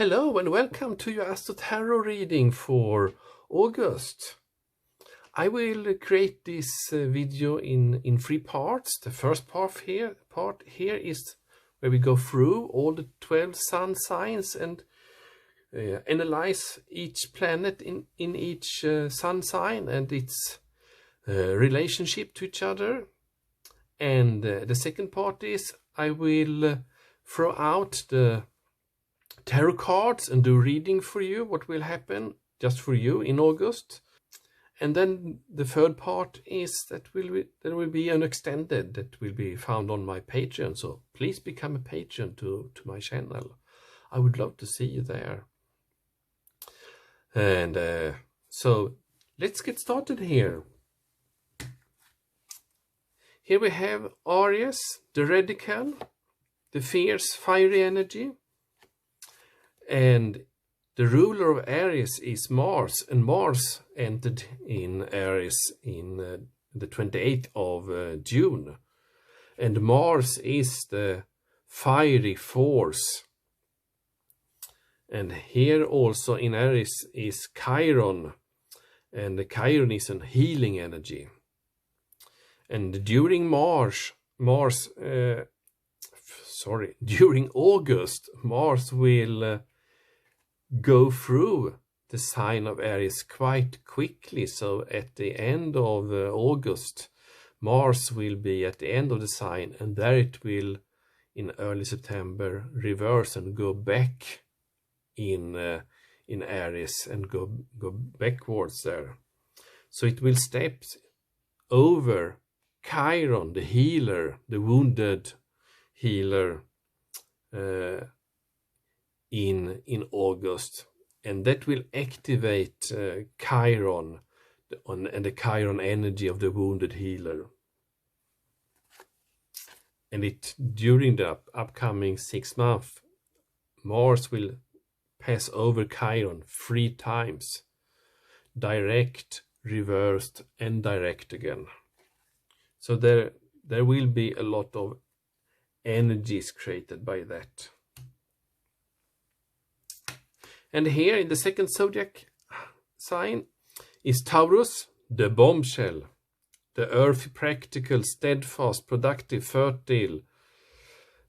Hello and welcome to your Astro Tarot reading for August. I will create this video in three parts. The first part here is where we go through all the 12 sun signs and analyze each planet in each sun sign and its relationship to each other. And the second part is I will throw out the tarot cards and do reading for you, what will happen just for you in August. And then the third part is that there will be an extended that will be found on my Patreon. So please become a patron to my channel. I would love to see you there. And so let's get started here. Here we have Aries, the radical, the fierce, fiery energy. And the ruler of Aries is Mars, and Mars entered in Aries in the 28th of June. And Mars is the fiery force. And here also in Aries is Chiron, and the Chiron is a healing energy. And during during August, Mars will go through the sign of Aries quite quickly. So at the end of August, Mars will be at the end of the sign, and there it will, in early September, reverse and go back in Aries and go backwards there. So it will step over Chiron, the healer, the wounded healer, in August, and that will activate Chiron and the Chiron energy of the wounded healer. And during the upcoming 6 months, Mars will pass over Chiron 3 times, direct, reversed, and direct again. So there will be a lot of energies created by that. And here in the second zodiac sign is Taurus, the bombshell, the earthy, practical, steadfast, productive, fertile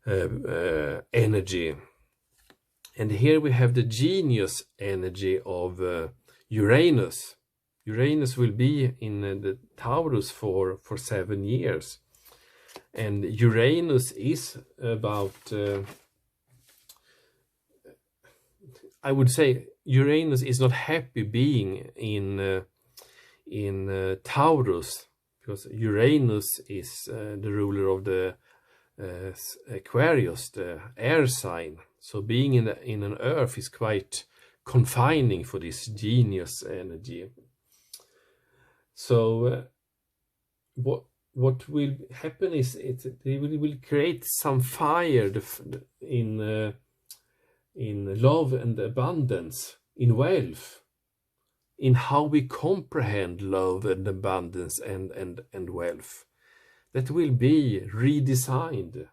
energy. And here we have the genius energy of Uranus. Uranus will be in the Taurus for 7 years. And Uranus is about... I would say Uranus is not happy being in Taurus, because Uranus is the ruler of the Aquarius, the air sign. So being in an earth is quite confining for this genius energy. So what will happen is it will create some fire in love and abundance, in wealth, in how we comprehend love and abundance and wealth. That will be redesigned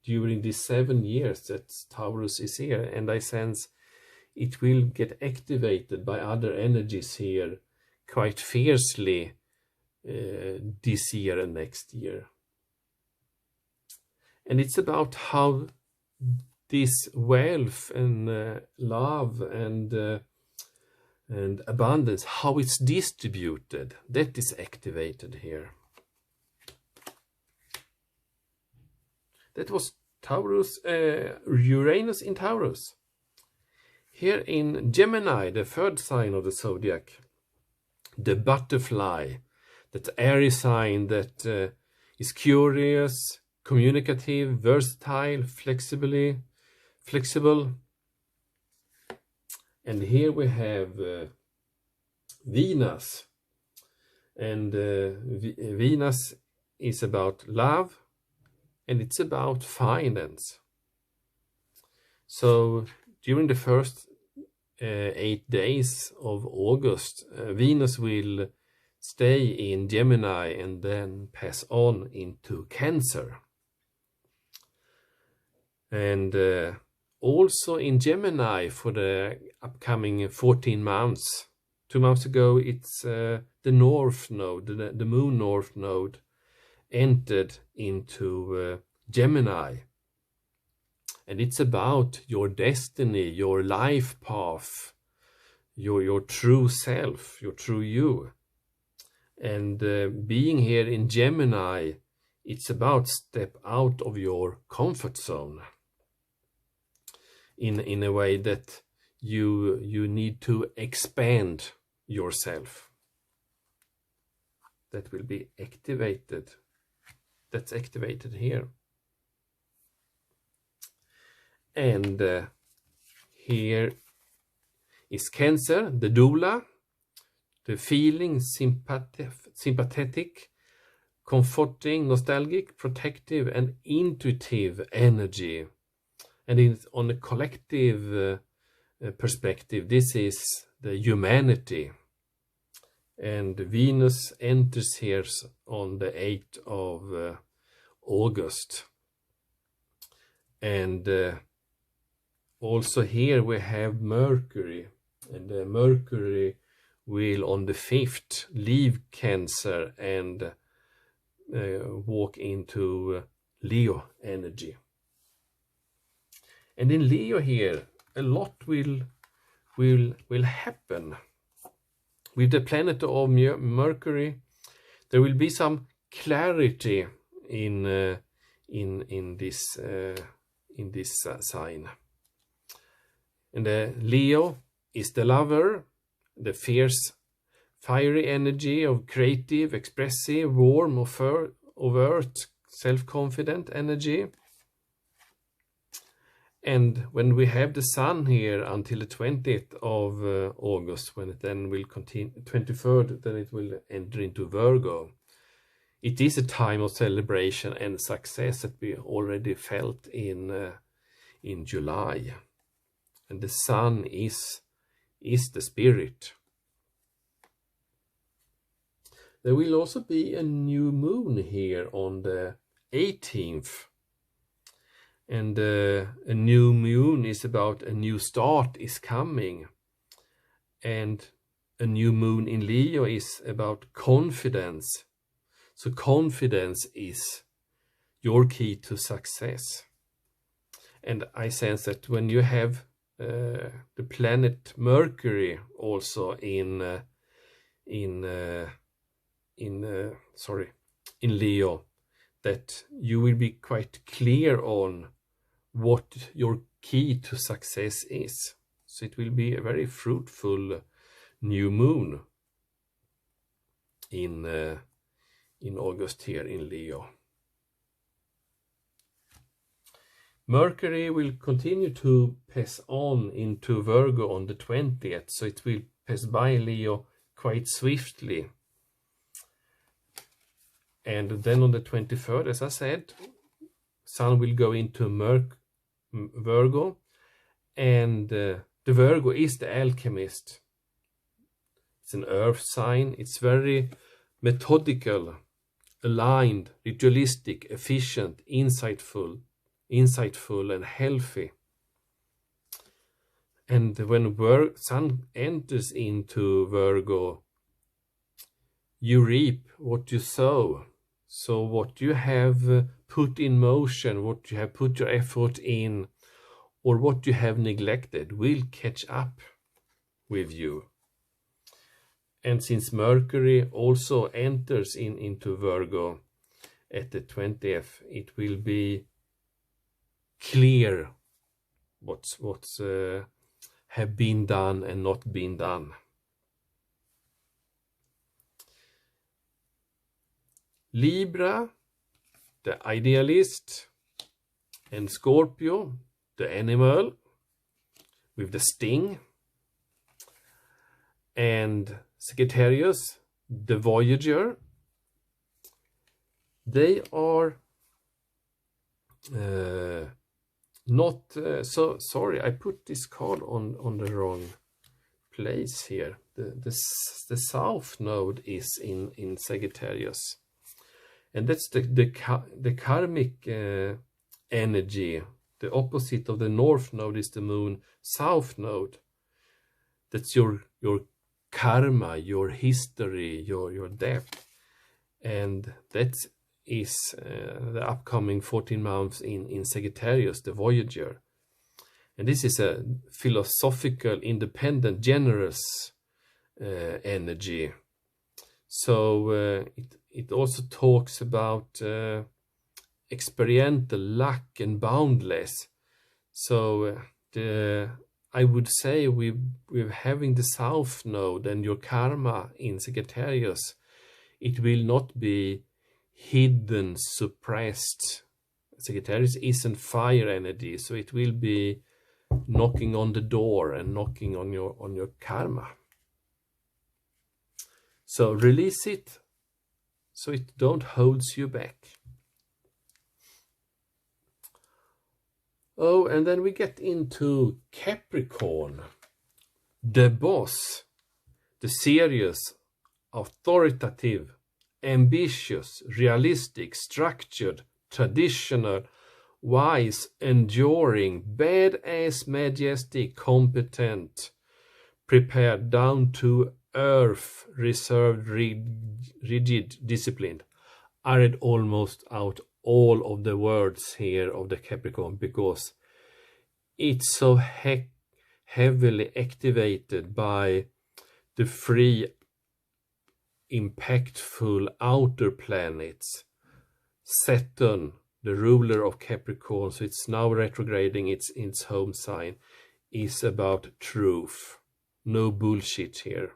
during these 7 years that Taurus is here, and I sense it will get activated by other energies here quite fiercely this year and next year. And it's about how this wealth and love and abundance, how it's distributed, that is activated here. That was Taurus, Uranus in Taurus. Here in Gemini, the third sign of the zodiac, the butterfly, that Aries sign that is curious, communicative, versatile, flexible. And here we have Venus, and Venus is about love and it's about finance. So during the first 8 days of August, Venus will stay in Gemini and then pass on into Cancer. And also in Gemini for the upcoming 14 months. 2 months ago, it's the North Node, the Moon North Node, entered into Gemini. And it's about your destiny, your life path, your true self, your true you. And being here in Gemini, it's about step out of your comfort zone in a way that you need to expand yourself. That will be activated. That's activated here. And here is Cancer, the doula, the feeling, sympathetic, comforting, nostalgic, protective, and intuitive energy. And on a collective perspective, this is the humanity. And Venus enters here on the 8th of August. And also here we have Mercury. And Mercury will on the 5th leave Cancer and walk into Leo energy. And in Leo here, a lot will happen. With the planet of Mercury, there will be some clarity in this sign. And Leo is the lover, the fierce, fiery energy of creative, expressive, warm, overt, self-confident energy. And when we have the sun here until the 20th of August, when it then will continue, 23rd, then it will enter into Virgo. It is a time of celebration and success that we already felt in July. And the sun is the spirit. There will also be a new moon here on the 18th. And a new moon is about a new start is coming. And a new moon in Leo is about confidence. So confidence is your key to success. And I sense that when you have the planet Mercury also in Leo, that you will be quite clear on what your key to success is. So it will be a very fruitful new moon in August here in Leo. Mercury will continue to pass on into Virgo on the 20th, so it will pass by Leo quite swiftly. And then on the 23rd, as I said, Sun will go into Virgo, and the Virgo is the alchemist. It's an earth sign. It's very methodical, aligned, ritualistic, efficient, insightful and healthy. And when Sun enters into Virgo, you reap what you sow. So what you have put in motion, what you have put your effort in, or what you have neglected will catch up with you. And since Mercury also enters into Virgo at the 20th, it will be clear what's have been done and not been done. Libra, the idealist, and Scorpio, the animal with the sting, and Sagittarius, the voyager. They are not so sorry, I put this card on the wrong place here. The south node is in Sagittarius, and that's the karmic energy The opposite of the north node is the moon south node. That's your karma, your history, your depth. And that is the upcoming 14 months in Sagittarius, the Voyager. And this is a philosophical, independent, generous energy. So it also talks about experiential, luck, and boundless. So I would say we're having the South Node and your karma in Sagittarius. It will not be hidden, suppressed. Sagittarius isn't fire energy, so it will be knocking on the door and knocking on your karma. So release it so it don't holds you back. Oh, and then we get into Capricorn, the boss, the serious, authoritative, ambitious, realistic, structured, traditional, wise, enduring, badass, majestic, competent, prepared, down to earth, reserved, rigid, disciplined. I read almost out all of the words here of the Capricorn because it's so heavily activated by the three impactful outer planets. Saturn, the ruler of Capricorn, so it's now retrograding its home sign, is about truth. No bullshit here.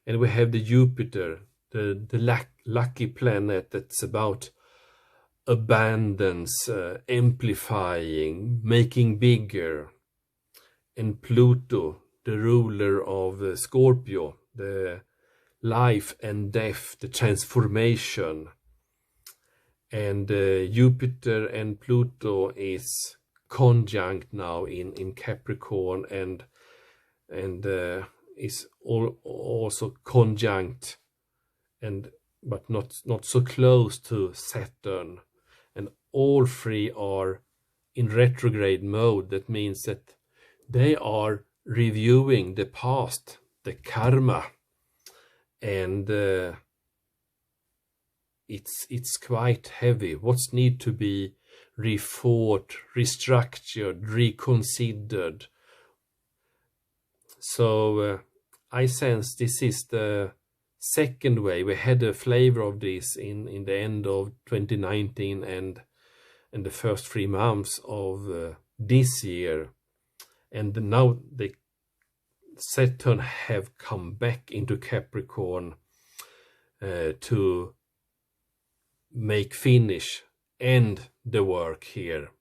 And we have the Jupiter, the lucky planet that's about abundance, amplifying, making bigger. And Pluto, the ruler of Scorpio, the life and death, the transformation. And Jupiter and Pluto is conjunct now in Capricorn and is also conjunct but not so close to Saturn, and all three are in retrograde mode. That means that they are reviewing the past, the karma, and it's quite heavy. What's need to be rethought, restructured, reconsidered. So I sense this is the second way. We had a flavor of this in the end of 2019 and the first 3 months of this year. And now the Saturn have come back into Capricorn to make finish, end the work here.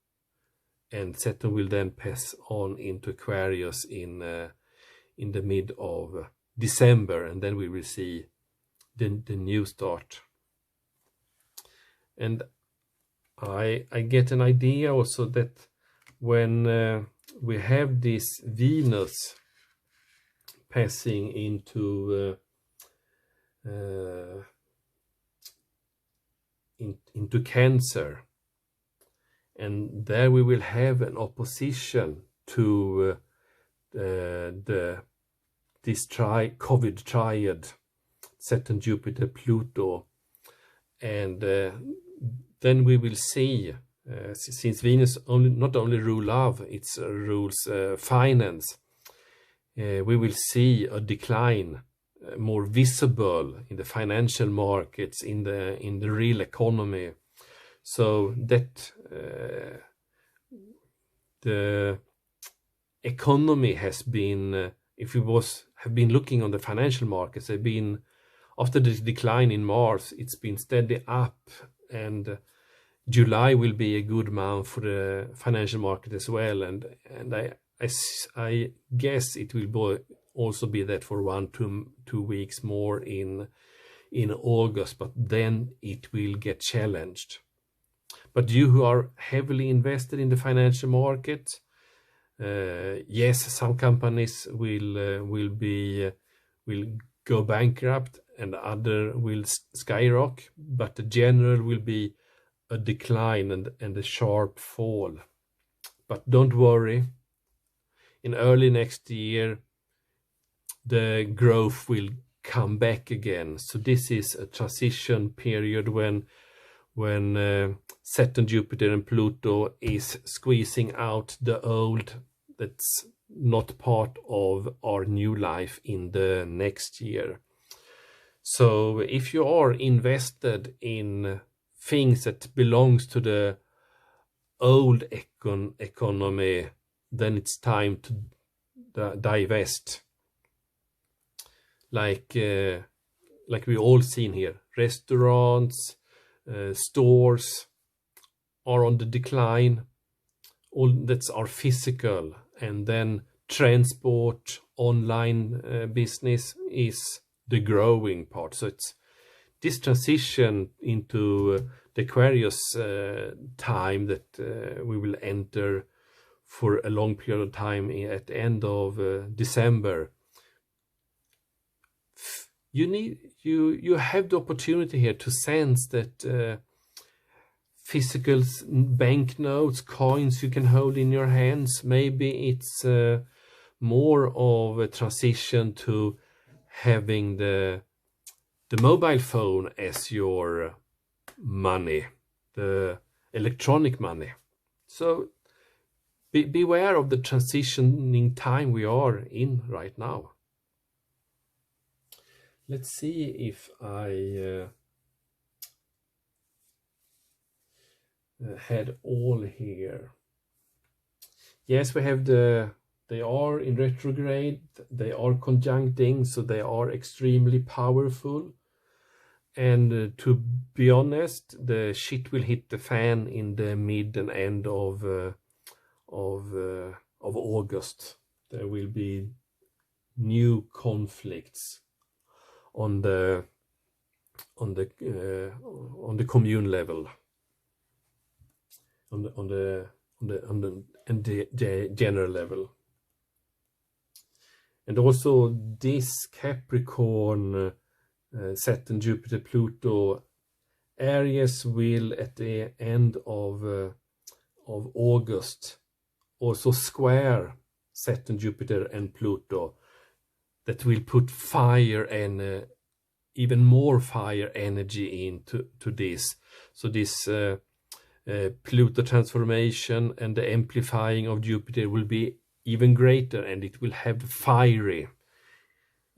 And Saturn will then pass on into Aquarius in the mid of December, and then we will see the new start. And I get an idea also that when we have this Venus passing into Cancer, and there we will have an opposition to this COVID triad, Saturn, Jupiter, Pluto, and then we will see, since Venus not only rules love, it rules finance. We will see a decline, more visible in the financial markets, in the real economy. So that the economy has been, if we have been looking on the financial markets, they've been, after the decline in Mars, it's been steady up, and July will be a good month for the financial market as well. And I guess it will also be that for 1-2 weeks more in August, but then it will get challenged. But you who are heavily invested in the financial market, yes, some companies will go bankrupt and other will skyrocket, but the general will be a decline and a sharp fall. But don't worry, in early next year the growth will come back again. So this is a transition period when Saturn, Jupiter and Pluto is squeezing out the old that's not part of our new life in the next year. So if you are invested in things that belongs to the old economy, then it's time to divest. Like we all seen here, restaurants, stores are on the decline. All that's our physical, and then transport, online business is the growing part. So it's this transition into the Aquarius time that we will enter for a long period of time at the end of December. You have the opportunity here to sense that physical banknotes, coins you can hold in your hands, maybe it's more of a transition to having the mobile phone as your money, the electronic money. So beware of the transitioning time we are in right now. Let's see if I had all here. Yes, we have they are in retrograde, they are conjuncting, so they are extremely powerful. And to be honest, the shit will hit the fan in the mid and end of August. There will be new conflicts on the commune level, on the general level. And also this Capricorn, Saturn, Jupiter, Pluto, Aries will at the end of August also square Saturn, Jupiter and Pluto. That will put fire and even more fire energy into this. So this Pluto transformation and the amplifying of Jupiter will be even greater, and it will have fiery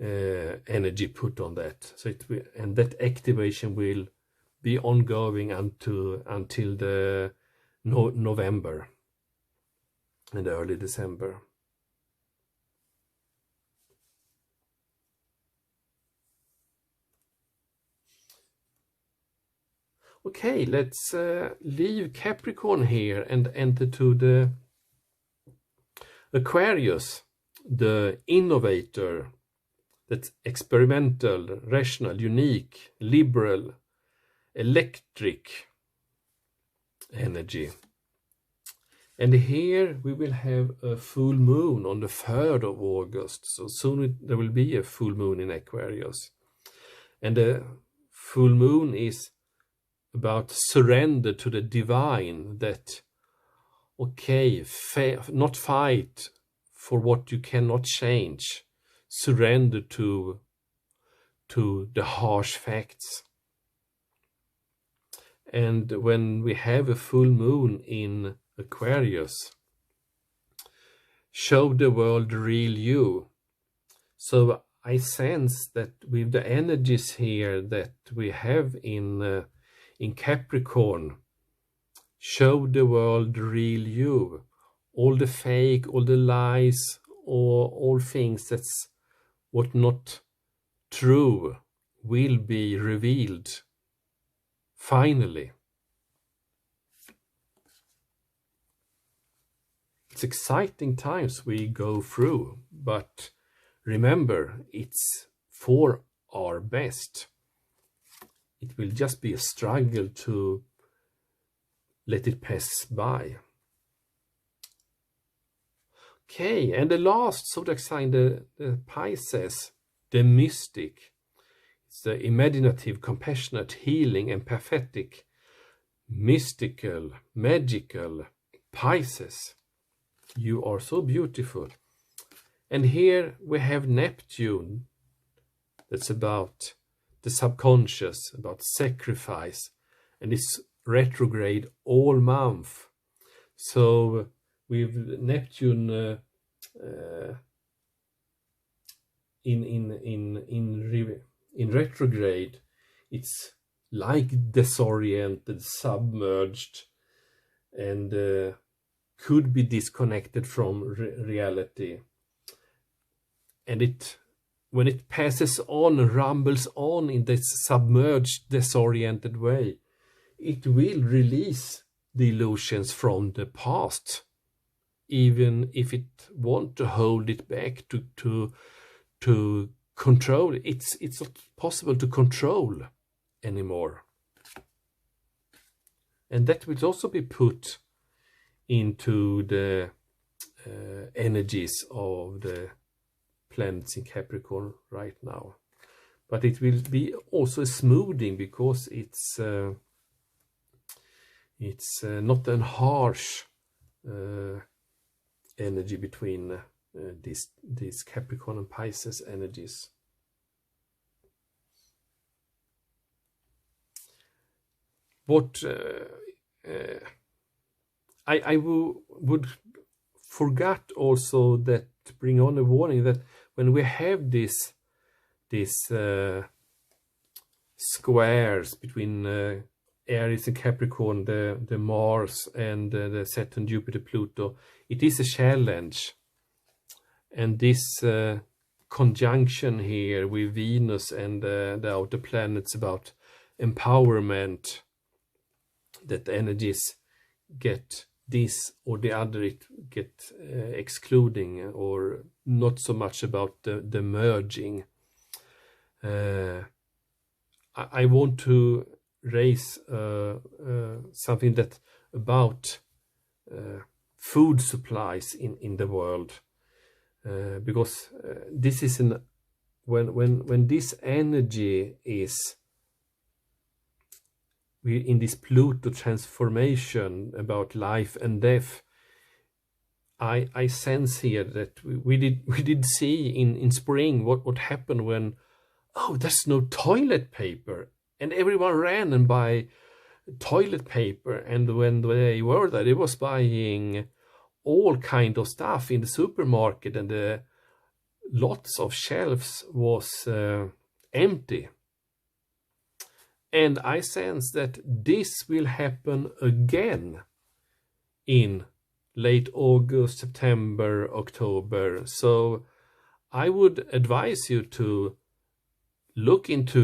energy put on that. So it will, and that activation will be ongoing until the November and early December. Okay, let's leave Capricorn here and enter to the Aquarius, the innovator, that's experimental, rational, unique, liberal, electric energy. And here we will have a full moon on the 3rd of August. So soon there will be a full moon in Aquarius. And the full moon is about surrender to the divine, that, okay, not fight for what you cannot change, surrender to the harsh facts. And when we have a full moon in Aquarius, show the world the real you. So I sense that with the energies here that we have in Capricorn, show the world the real you. All the fake, all the lies, or all things that's what not true will be revealed finally. It's exciting times we go through, but remember, it's for our best. It will just be a struggle to let it pass by. Okay, and the last zodiac sign, the Pisces, the mystic. It's the imaginative, compassionate, healing, empathetic, mystical, magical Pisces. You are so beautiful. And here we have Neptune. That's about the subconscious, about sacrifice. And it's retrograde all month. So with Neptune in retrograde, it's like disoriented, submerged, and could be disconnected from reality. And when it passes on, rumbles on in this submerged, disoriented way, it will release the illusions from the past, even if it wants to hold it back to control. It's not possible to control anymore. And that will also be put into the energies of the planets in Capricorn right now. But it will be also smoothing, because it's not a harsh energy between these Capricorn and Pisces energies. What I would forget also that to bring on a warning that when we have these squares between Aries and Capricorn, the Mars and the Saturn, Jupiter, Pluto, it is a challenge. And this conjunction here with Venus and the outer planets about empowerment, that energies get this or the other, it get excluding, or not so much about the merging. I want to raise something that about food supplies in the world, because this is when this energy is in this Pluto transformation about life and death. I sense here that we did see in spring what happened when, oh, there's no toilet paper, and everyone ran and buy toilet paper. And when they were there, they was buying all kind of stuff in the supermarket, and lots of shelves was empty. And I sense that this will happen again in late August, September, October. So I would advise you to look into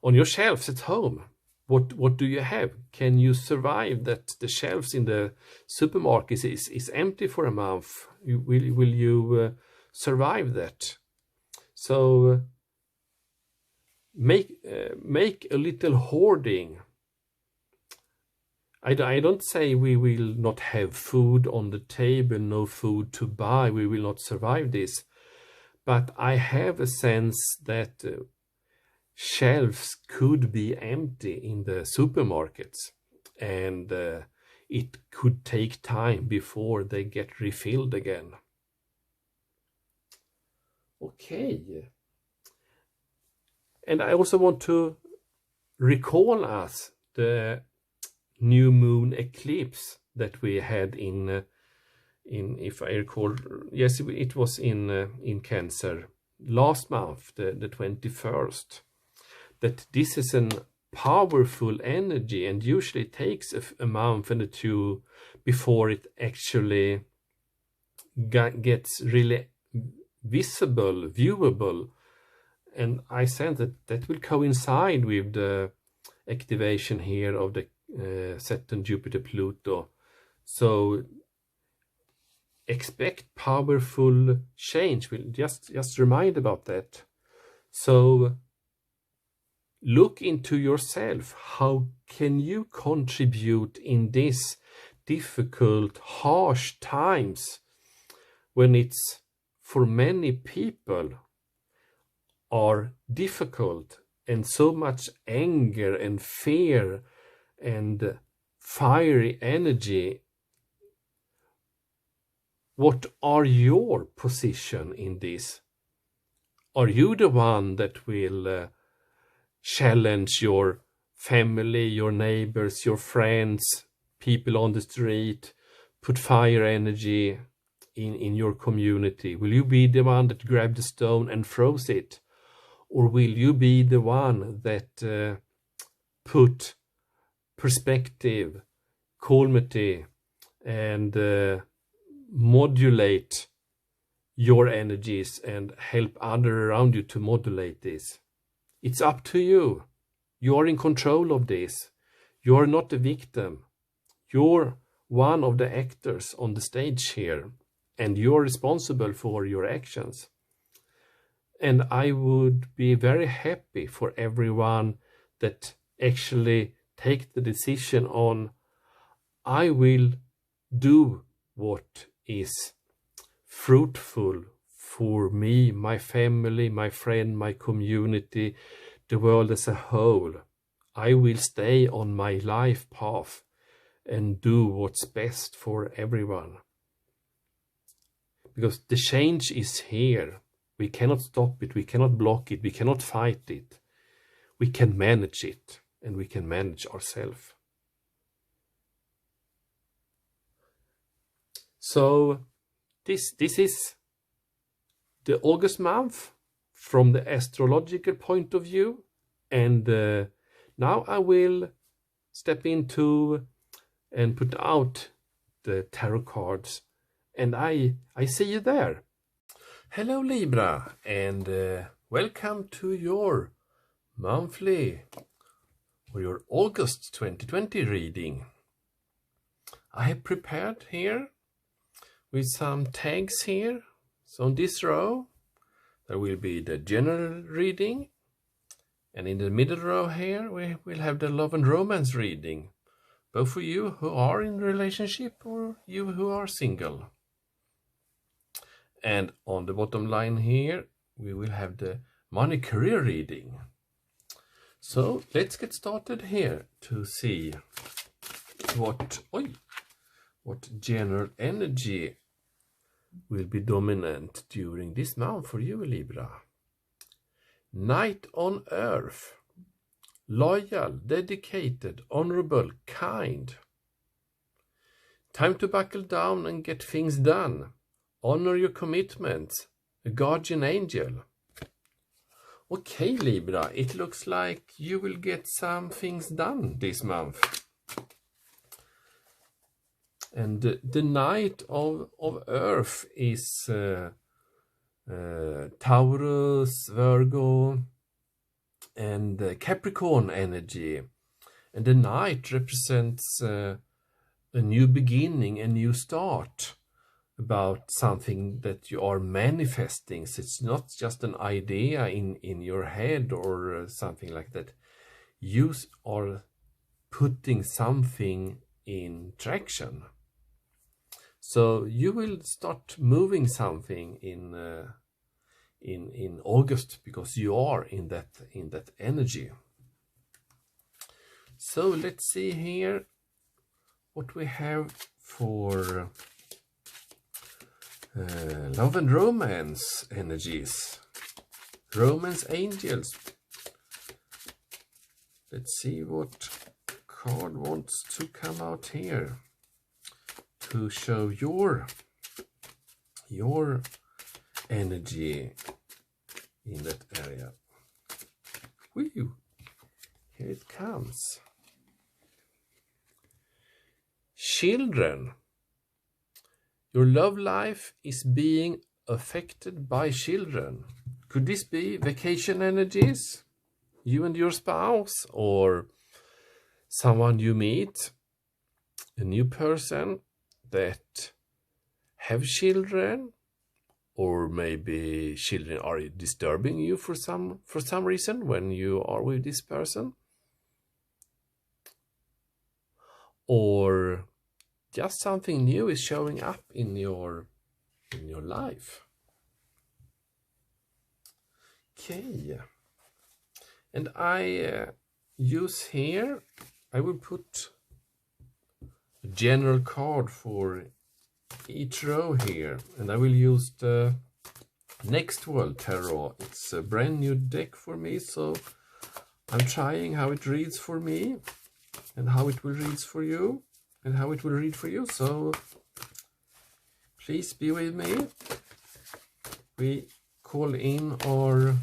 on your shelves at home. What do you have? Can you survive that the shelves in the supermarkets is empty for a month? Will you survive that? So make a little hoarding. I don't say we will not have food on the table, no food to buy, we will not survive this. But I have a sense that shelves could be empty in the supermarkets, and it could take time before they get refilled again. Okay. And I also want to recall us the new moon eclipse that we had in if I recall, yes, it was in Cancer last month, the 21st. That this is a powerful energy, and usually it takes a month and two before it actually gets really visible, viewable. And I sense that will coincide with the activation here of the Saturn, Jupiter, Pluto. So expect powerful change. We'll just remind about that. So look into yourself. How can you contribute in this difficult, harsh times when it's for many people are difficult, and so much anger and fear and fiery energy, what are your position in this? Are you the one that will challenge your family, your neighbors, your friends, people on the street, put fire energy in your community? Will you be the one that grabbed the stone and throws it? Or will you be the one that put perspective, calmity, and modulate your energies and help others around you to modulate this? It's up to you. You are in control of this. You are not a victim. You're one of the actors on the stage here, and you're responsible for your actions. And I would be very happy for everyone that actually take the decision on, I will do what is fruitful for me, my family, my friend, my community, the world as a whole. I will stay on my life path and do what's best for everyone. Because the change is here. We cannot stop it, we cannot block it, we cannot fight it. We can manage it, and we can manage ourselves. So this is the August month from the astrological point of view, and now I will step into and put out the tarot cards, and I see you there. Hello Libra, and welcome to your monthly or your August 2020 reading. I have prepared here with some tags here. So on this row there will be the general reading, and in the middle row here we will have the love and romance reading, both for you who are in a relationship or you who are single. And on the bottom line here we will have the money career reading. So let's get started here to see what general energy will be dominant during this month for you, Libra. Knight on Earth. Loyal, dedicated, honorable, kind. Time to buckle down and get things done. Honor your commitments. A guardian angel. Okay, Libra, it looks like you will get some things done this month. And the Knight of Earth is Taurus, Virgo, and Capricorn energy. And the Knight represents a new beginning, a new start, about something that you are manifesting. So it's not just an idea in your head or something like that. You are putting something in traction. So you will start moving something in August, because you are in that energy. So let's see here what we have for love and romance energies. Romance angels. Let's see what card wants to come out here to show your energy in that area. Woo! Here it comes. Children. Your love life is being affected by children. Could this be vacation energies? You and your spouse, or someone you meet, a new person that have children, or maybe children are disturbing you for some reason when you are with this person, or just something new is showing up in your life. Okay, and I use here, I will put general card for each row here, and I will use the Next World Tarot. It's a brand new deck for me, so I'm trying how it reads for me and how it will read for you and how it will read for you. So please be with me. We call in our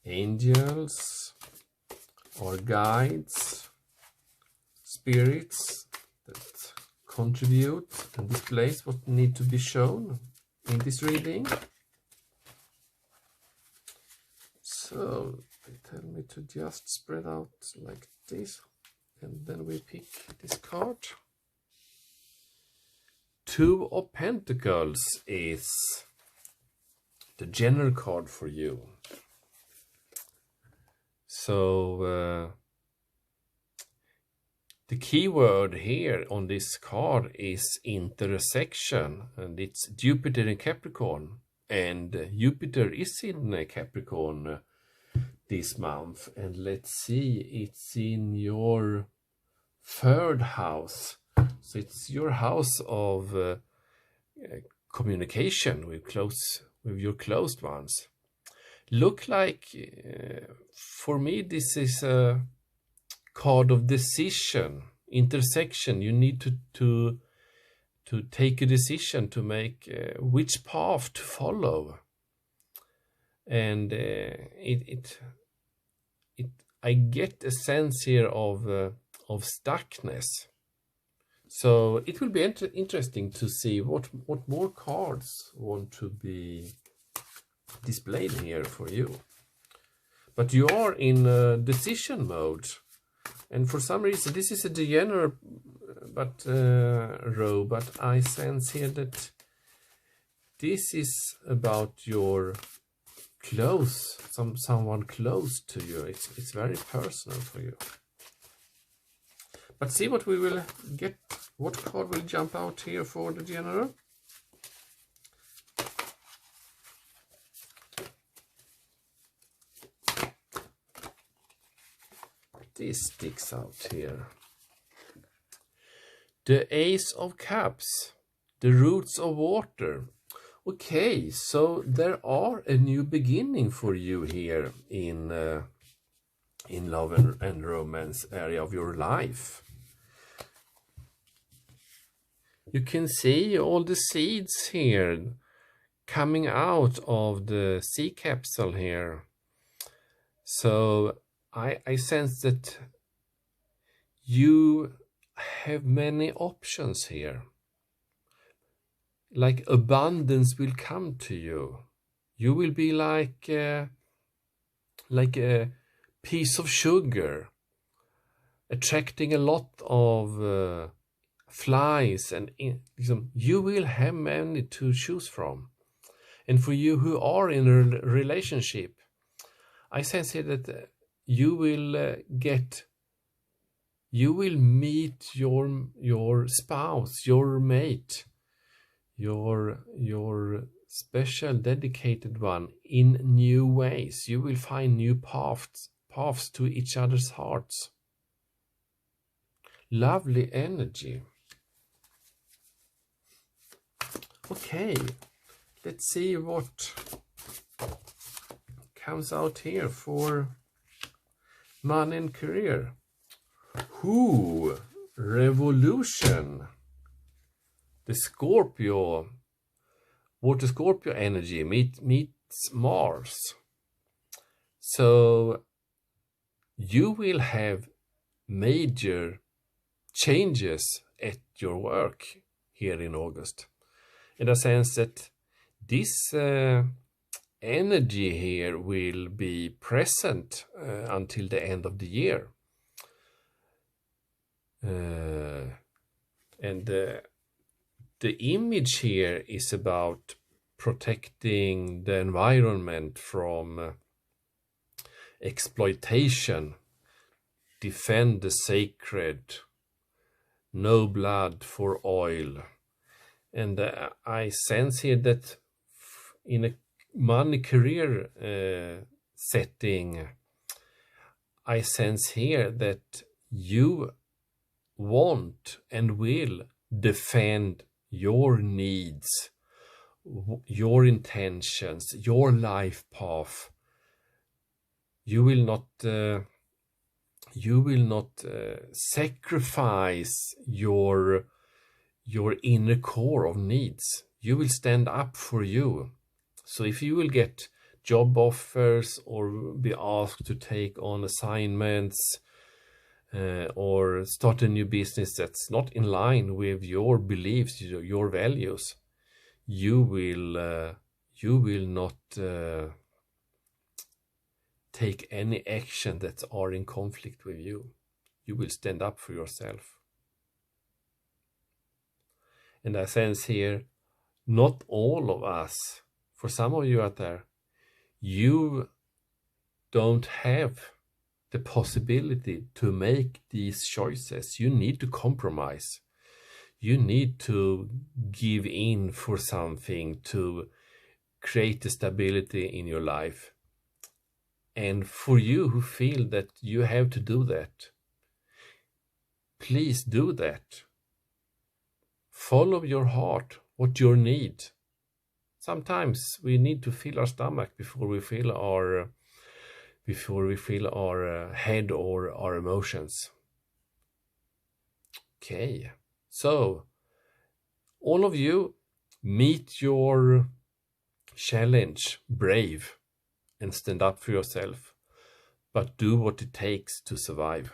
angels, our guides, spirits that contribute and displays what need to be shown in this reading. So they tell me to just spread out like this, and then we pick this card. Two of Pentacles is the general card for you. So the key word here on this card is intersection, and it's Jupiter in Capricorn, and Jupiter is in Capricorn this month, and let's see, it's in your third house, so it's your house of communication with your closed ones. Look like for me this is a card of decision, intersection. You need to take a decision to make which path to follow, and I get a sense here of stuckness. So it will be interesting to see what more cards want to be displayed here for you. But you are in decision mode, and for some reason this is a general row, but I sense here that this is about your close, someone close to you. It's very personal for you. But see what we will get. What card will jump out here for the general? This sticks out here. The Ace of Cups, the Roots of Water. Okay, so there are a new beginning for you here in love and romance area of your life. You can see all the seeds here coming out of the sea capsule here. So I sense that you have many options here. Like abundance will come to you. You will be like a piece of sugar, attracting a lot of flies, and you will have many to choose from. And for you who are in a relationship, I sense here that you will meet your spouse, your mate, your special dedicated one in new ways. You will find new paths to each other's hearts. Lovely energy. Okay, let's see what comes out here for money and career. Who? Revolution. The Scorpio, water Scorpio energy meets Mars. So you will have major changes at your work here in August. In a sense that this energy here will be present until the end of the year. And the image here is about protecting the environment from exploitation, defend the sacred, no blood for oil. And I sense here that in a money career setting, I sense here that you want and will defend your needs, your intentions, your life path. You will not sacrifice your inner core of needs. You will stand up for you. So if you will get job offers or be asked to take on assignments or start a new business that's not in line with your beliefs, your values, you will not take any action that are in conflict with you. You will stand up for yourself. And I sense here, not all of us, for some of you out there, you don't have the possibility to make these choices. You need to compromise. You need to give in for something to create the stability in your life. And for you who feel that you have to do that, please do that. Follow your heart, what you need. Sometimes we need to feel our stomach before we feel our head or our emotions. Okay, so all of you, meet your challenge brave and stand up for yourself, but do what it takes to survive.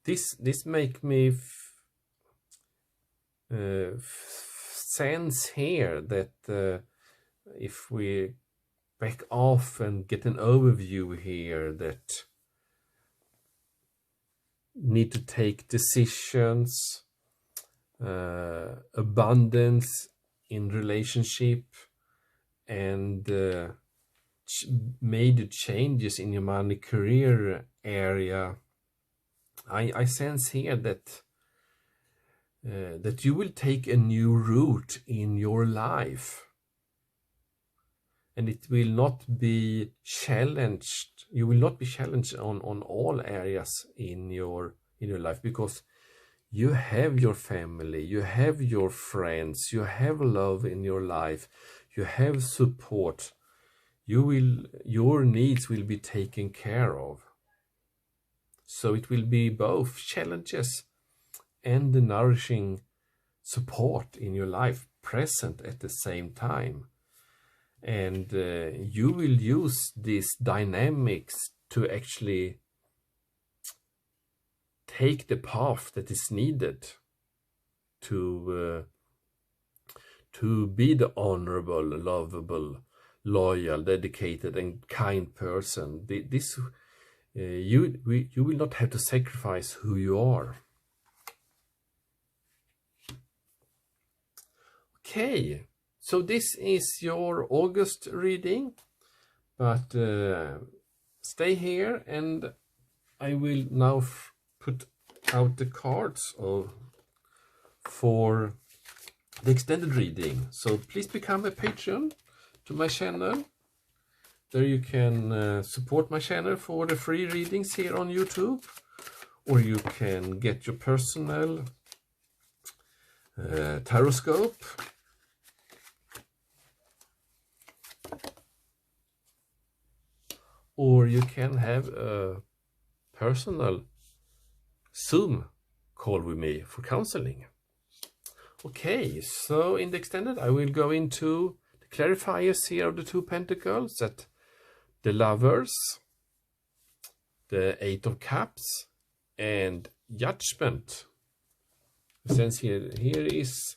This make me sense here that if we back off and get an overview here, that need to take decisions, abundance in relationship, and major changes in your money career area. I sense here that you will take a new route in your life, and it will not be challenged. You will not be challenged on all areas in your life, because you have your family, you have your friends, you have love in your life, you have support. Your needs will be taken care of. So it will be both challenges and the nourishing support in your life present at the same time. And you will use these dynamics to actually take the path that is needed to be the honorable, lovable, loyal, dedicated, and kind person. You will not have to sacrifice who you are. Okay, so this is your August reading, but stay here and I will now put out the cards for the extended reading. So please become a patron to my channel. There you can support my channel for the free readings here on YouTube, or you can get your personal Horoscope. Or you can have a personal Zoom call with me for counseling. Okay, so in the extended I will go into the clarifiers here of the Two Pentacles, that the Lovers, the Eight of Cups, and Judgment. Since here is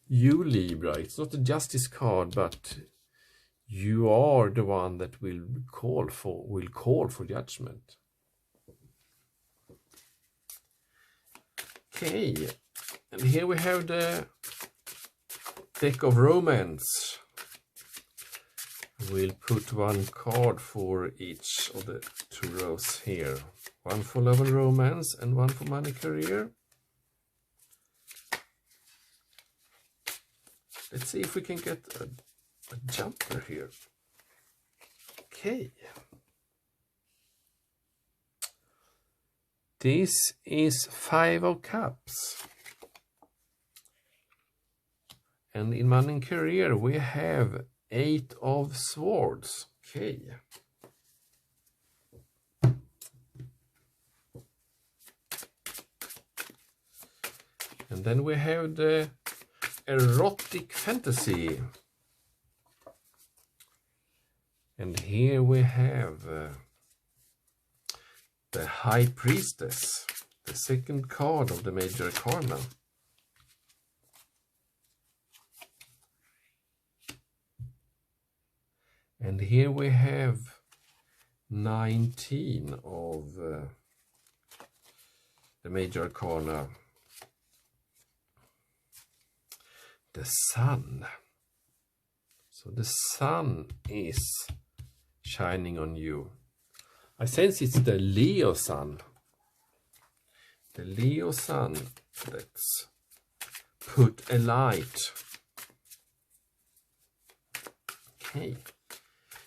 you, Libra. It's not a Justice card, but you are the one that will call for judgment. Okay, and here we have the deck of Romance. We'll put one card for each of the two rows here. One for love and romance and one for money career. Let's see if we can get a jumper here. Okay. This is 5 of Cups. And in money and career we have 8 of Swords. Okay. And then we have the erotic fantasy. And here we have the High Priestess, the second card of the Major Arcana. And here we have 19 of the Major Arcana. The Sun. So the Sun is shining on you. I sense it's the Leo Sun. The Leo Sun that's put a light. Okay.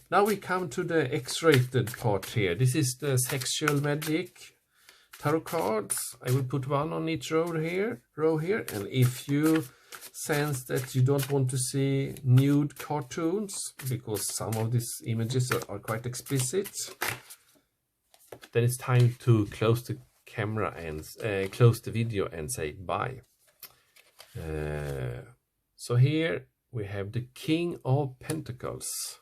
Now we come to the X-rated part here. This is the Sexual Magic tarot cards. I will put one on each row here. And if you sense that you don't want to see nude cartoons, because some of these images are quite explicit, then it's time to close the camera and close the video and say bye. So here we have the King of Pentacles.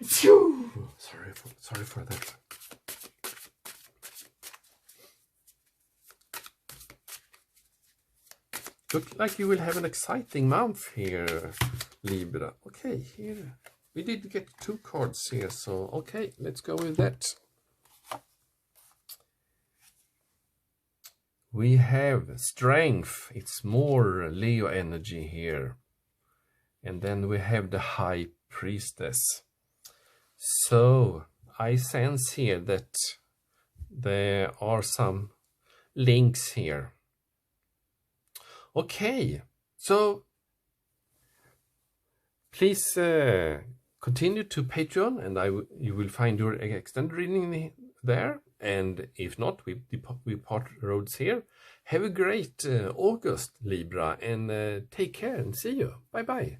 Sorry for that. Look like you will have an exciting month here, Libra. Okay, here we did get 2 cards here, so okay, let's go with that. We have Strength. It's more Leo energy here. And then we have the High Priestess. So I sense here that there are some links here. Okay, so please continue to Patreon, and you will find your extended reading there. And if not, we part roads here. Have a great August, Libra, and take care and see you. Bye bye.